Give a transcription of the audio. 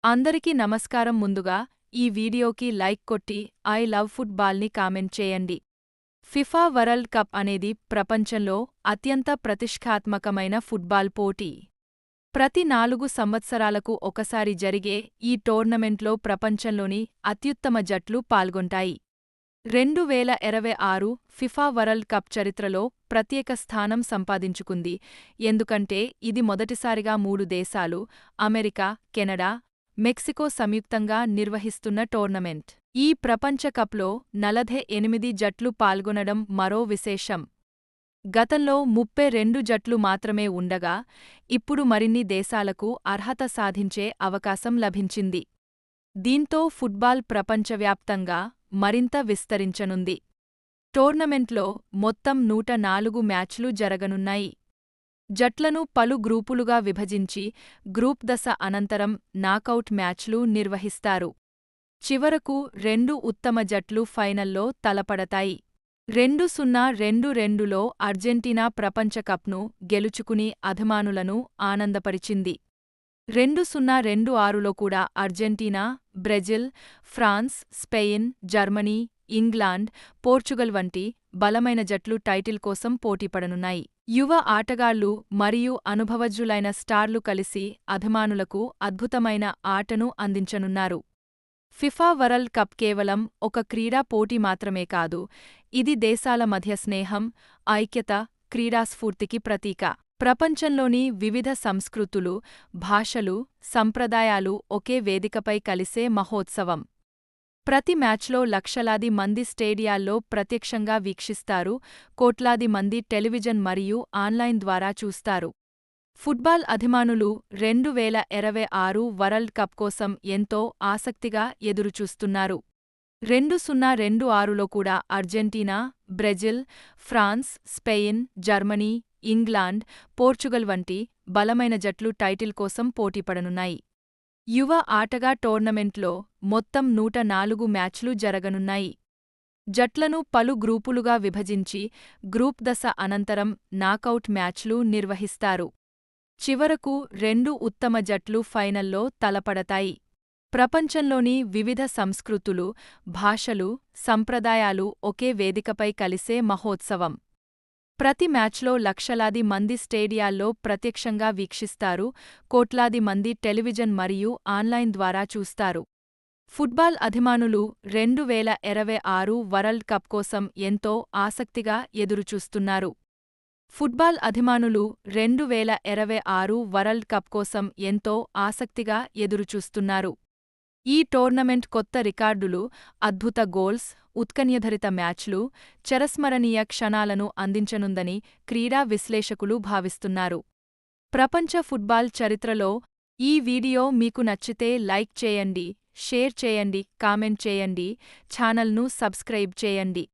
అందరికీ నమస్కారం. ముందుగా ఈ వీడియోకి లైక్ కొట్టి ఐ లవ్ ఫుట్బాల్ని కామెంట్ చేయండి. ఫిఫా వరల్డ్ కప్ అనేది ప్రపంచంలో అత్యంత ప్రతిష్ఠాత్మకమైన ఫుట్బాల్ పోటీ. ప్రతి 4 సంవత్సరాలకు ఒకసారి జరిగే ఈ టోర్నమెంట్లో ప్రపంచంలోని అత్యుత్తమ జట్లు పాల్గొంటాయి. 2026 ఫిఫా వరల్డ్ కప్ చరిత్రలో ప్రత్యేక స్థానం సంపాదించుకుంది. ఎందుకంటే ఇది మొదటిసారిగా 3 దేశాలు అమెరికా, కెనడా, మెక్సికో సంయుక్తంగా నిర్వహిస్తున్న టోర్నమెంట్. ఈ ప్రపంచ కప్లో 48 జట్లు పాల్గొనడం మరో విశేషం. గతంలో 32 జట్లు మాత్రమే ఉండగా ఇప్పుడు మరిన్ని దేశాలకు అర్హత సాధించే అవకాశం లభించింది. దీంతో ఫుట్బాల్ ప్రపంచవ్యాప్తంగా మరింత విస్తరించనుంది. టోర్నమెంట్లో మొత్తం 104 మ్యాచ్లు జరగనున్నాయి. జట్లను పలు గ్రూపులుగా విభజించి గ్రూప్ దశ అనంతరం నాకౌట్ మ్యాచ్లు నిర్వహిస్తారు. చివరకు 2 ఉత్తమ జట్లు ఫైనల్లో తలపడతాయి. 2022లో అర్జెంటీనా ప్రపంచ కప్ను గెలుచుకుని అభిమానులను ఆనందపరిచింది. 2026లో కూడా Argentina, Brazil, France, Spain, Germany, England, Portugal వంటి బలమైన జట్లు టైటిల్ కోసం పోటీపడనున్నాయి. యువ ఆటగాళ్లు మరియు అనుభవజ్ఞులైన స్టార్లు కలిసి అభిమానులకు అద్భుతమైన ఆటను అందించనున్నారు. ఫిఫా వరల్డ్ కప్ కేవలం ఒక క్రీడా పోటీ మాత్రమే కాదు, ఇది దేశాల మధ్య స్నేహం, ఐక్యత, క్రీడాస్ఫూర్తికి ప్రతీక. ప్రపంచంలోని వివిధ సంస్కృతులు, భాషలు, సంప్రదాయాలు ఒకే వేదికపై కలిసే మహోత్సవం. ప్రతి మ్యాచ్లో లక్షలాది మంది స్టేడియాల్లో ప్రత్యక్షంగా వీక్షిస్తారు, కోట్లాది మంది టెలివిజన్ మరియు ఆన్లైన్ ద్వారా చూస్తారు. ఫుట్బాల్ అభిమానులు 2026 వరల్డ్ కప్ కోసం ఎంతో ఆసక్తిగా ఎదురుచూస్తున్నారు. 2026లో కూడా Argentina, Brazil, France, Spain, Germany, England, Portugal వంటి బలమైన జట్లు టైటిల్ కోసం పోటీపడనున్నాయి. యువ ఆటగా టోర్నమెంట్లో మొత్తం 104 మ్యాచ్లు జరగనున్నాయి. జట్లను పలు గ్రూపులుగా విభజించి గ్రూప్ దశ అనంతరం నాకౌట్ మ్యాచ్లు నిర్వహిస్తారు. చివరకు 2 ఉత్తమ జట్లు ఫైనల్లో తలపడతాయి. ప్రపంచంలోని వివిధ సంస్కృతులు, భాషలు, సంప్రదాయాలు ఒకే వేదికపై కలిసే మహోత్సవం. ప్రతి మ్యాచ్లో లక్షలాది మంది స్టేడియాల్లో ప్రత్యక్షంగా వీక్షిస్తారు, కోట్లాది మంది టెలివిజన్ మరియు ఆన్లైన్ ద్వారా చూస్తారు. ఫుట్బాల్ అభిమానులు 2026 వరల్డ్ కప్ కోసం ఎంతో ఆసక్తిగా ఎదురుచూస్తున్నారు. ఫుట్బాల్ అభిమానులు 2026 వరల్డ్ కప్ కోసం ఎంతో ఆసక్తిగా ఎదురుచూస్తున్నారు. ఈ టోర్నమెంట్ కొత్త రికార్డులు, అద్భుత గోల్స్, ఉత్కంఠభరిత మ్యాచ్లు, చిరస్మరణీయ క్షణాలను అందించనుందని క్రీడా విశ్లేషకులు భావిస్తున్నారు. ప్రపంచ ఫుట్బాల్ చరిత్రలో ఈ వీడియో మీకు నచ్చితే లైక్ చేయండి, షేర్ చేయండి, కామెంట్ చేయండి, ఛానల్ను సబ్స్క్రైబ్ చేయండి.